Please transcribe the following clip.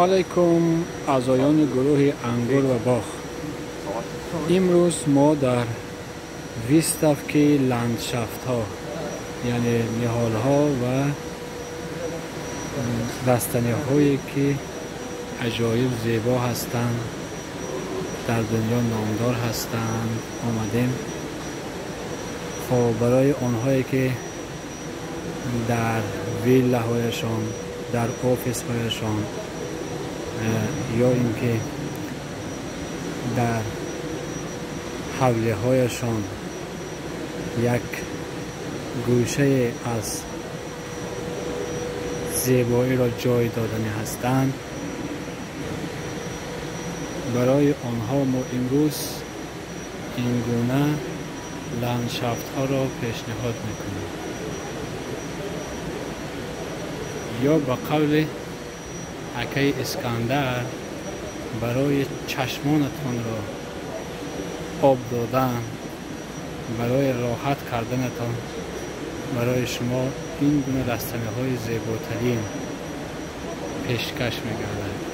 علیکم اعضایان گروه انگور و باغ. امروز ما در ویستافکی لندشافت ها یعنی نهال ها و بستنی هایی که عجایب زیبا هستند، در دنیا نامدار هستند آمدیم. خب برای آنهایی که در ویلا هایشان، در آفیس هایشان یا اینکه در حوله هایشان یک گوشه از زیبایی را جای دادنی هستند، برای آنها ما امروز این گونه لندشافت ها را پیشنهاد میکنیم. یا به قول اکای اسکندر، برای چشمانتان را آب دادن، برای راحت کردنتان، برای شما این گونه رستنی های زیباترین پیشکش می‌گردد.